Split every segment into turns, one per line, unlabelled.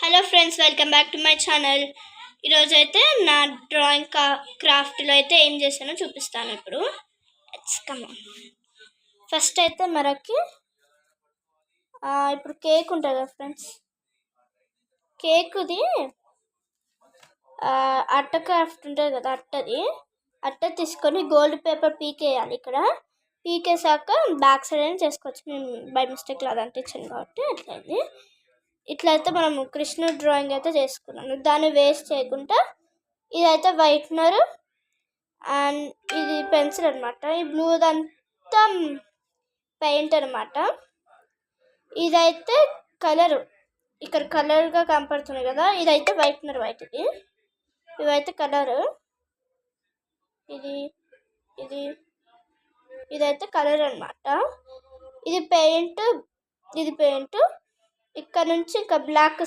Hello friends, welcome back to my channel. ఈరోజు అయితే నా డ్రాయింగ్ క్రాఫ్ట్లో అయితే ఏం చేశానో చూపిస్తాను. ఇప్పుడు ఫస్ట్ అయితే మనకి ఇప్పుడు కేక్ ఉంటుంది కదా ఫ్రెండ్స్, కేక్ది అట్ట క్రాఫ్ట్ ఉంటుంది కదా, అట్ట తీసుకొని గోల్డ్ పేపర్ పీకేయాలి. ఇక్కడ పీకేసాక బ్యాక్ సైడ్ అయినా చేసుకోవచ్చు. నేను బై మిస్టేక్లో అది అంటించాను కాబట్టి అట్లయింది. ఇట్లయితే మనము కృష్ణుడు డ్రాయింగ్ అయితే చేసుకున్నాను. దాన్ని వేస్ట్ చేయకుండా ఇదైతే వైట్నర్ అండ్ ఇది పెన్సిల్ అనమాట. ఈ బ్లూదంతా పెయింట్ అనమాట. ఇదైతే కలరు, ఇక్కడ కలర్గా కనపడుతుంది కదా, ఇదైతే వైట్నర్. ఇవైతే కలరు. ఇదైతే కలర్ అనమాట. ఇది పెయింట్. ఇక్కడ నుంచి ఇంకా బ్లాక్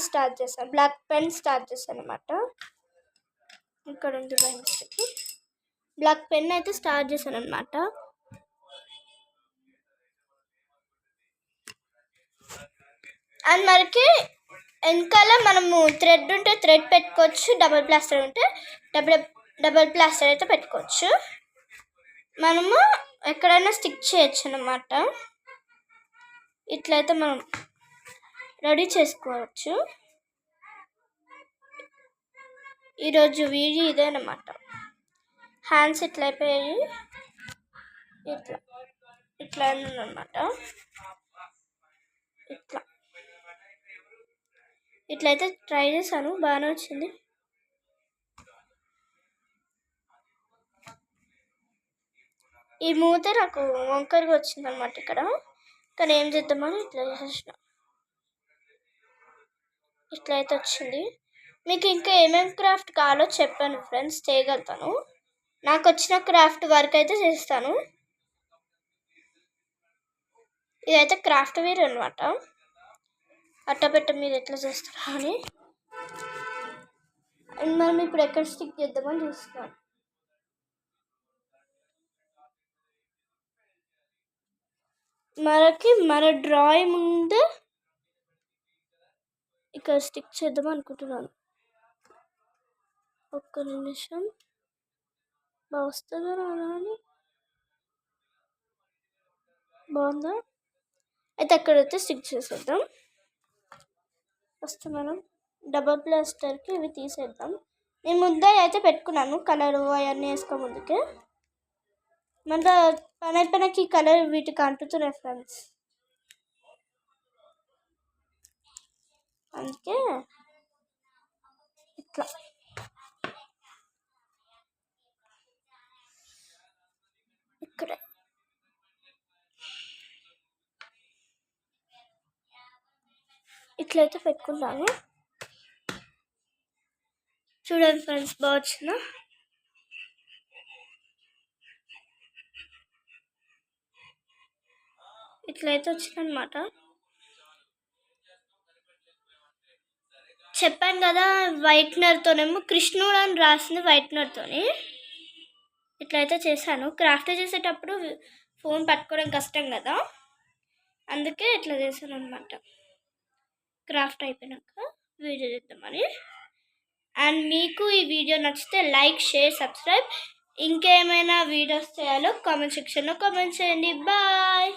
పెన్ స్టార్ట్ చేశాను అనమాట. ఇక్కడ ఉంది బ్లాక్ పెన్ అయితే స్టార్ట్ చేశాను అనమాట. అండ్ మనకి వెనకాల మనము థ్రెడ్ ఉంటే థ్రెడ్ పెట్టుకోవచ్చు, డబుల్ ప్లాస్టర్ ఉంటే డబుల్ ప్లాస్టర్ అయితే పెట్టుకోవచ్చు. మనము ఎక్కడైనా స్టిక్ చేయొచ్చు అనమాట. ఇట్లయితే మనం రెడీ చేసుకోవచ్చు. ఈరోజు వీడియో ఇదేనమాట. హ్యాండ్స్ ఇట్లా అయిపోయాయి, ఇట్లా అయిందనమాట. ఇట్లయితే ట్రై చేశాను, బాగానే వచ్చింది. ఈ మూత నాకు వంకరగా వచ్చిందనమాట ఇక్కడ, కానీ ఏం చేద్దామని ఇట్లా చేసేసిన. ఇట్లయితే వచ్చింది. మీకు ఇంకా ఏమేమి క్రాఫ్ట్ కావాలో చెప్పాను ఫ్రెండ్స్, చేయగలుగుతాను. నాకు వచ్చిన క్రాఫ్ట్ వర్క్ అయితే చేస్తాను. ఇదైతే క్రాఫ్ట్ వేర్ అనమాట. అట్టపెట్ట మీద ఎట్లా చేస్తారా అని. మనం ఇప్పుడు ఎక్కడ స్టిక్ చేద్దామని చూస్తున్నాను. మన డ్రాయింగ్ ముందు ఇక్కడ స్టిక్ చేద్దాం అనుకుంటున్నాను. ఒక్క నిమిషం, బాగా వస్తుందా అని. బాగుందా? అయితే అక్కడైతే స్టిక్ చేసేద్దాం. ఫస్ట్ మనం డబల్ ప్లాస్టర్కి ఇవి తీసేద్దాం. నేను ముందే అయితే పెట్టుకున్నాను కలరు అవన్నీ వేసుకో ముందుకే. మన పనకి కలర్ వీటికి అంటుతున్నాయి ఫ్రెండ్స్, అందుకే ఇట్లా ఇక్కడ ఇట్లయితే పెట్టుకున్నాను. చూడండి ఫ్రెండ్స్, బాగా వచ్చిందా? ఇట్లయితే వచ్చిందనమాట. చెప్పాను కదా, వైట్నర్తోనేమో కృష్ణుడు అని రాసింది వైట్నర్తోని. ఇట్లయితే చేశాను. క్రాఫ్ట్ చేసేటప్పుడు ఫోన్ పట్టుకోవడం కష్టం కదా, అందుకే ఇట్లా చేశాను అనమాట. క్రాఫ్ట్ అయిపోయినాక వీడియో చేద్దామని. అండ్ మీకు ఈ వీడియో నచ్చితే లైక్, షేర్, సబ్స్క్రైబ్. ఇంకేమైనా వీడియోస్ చేయాలో కామెంట్ సెక్షన్లో కామెంట్ చేయండి. బాయ్.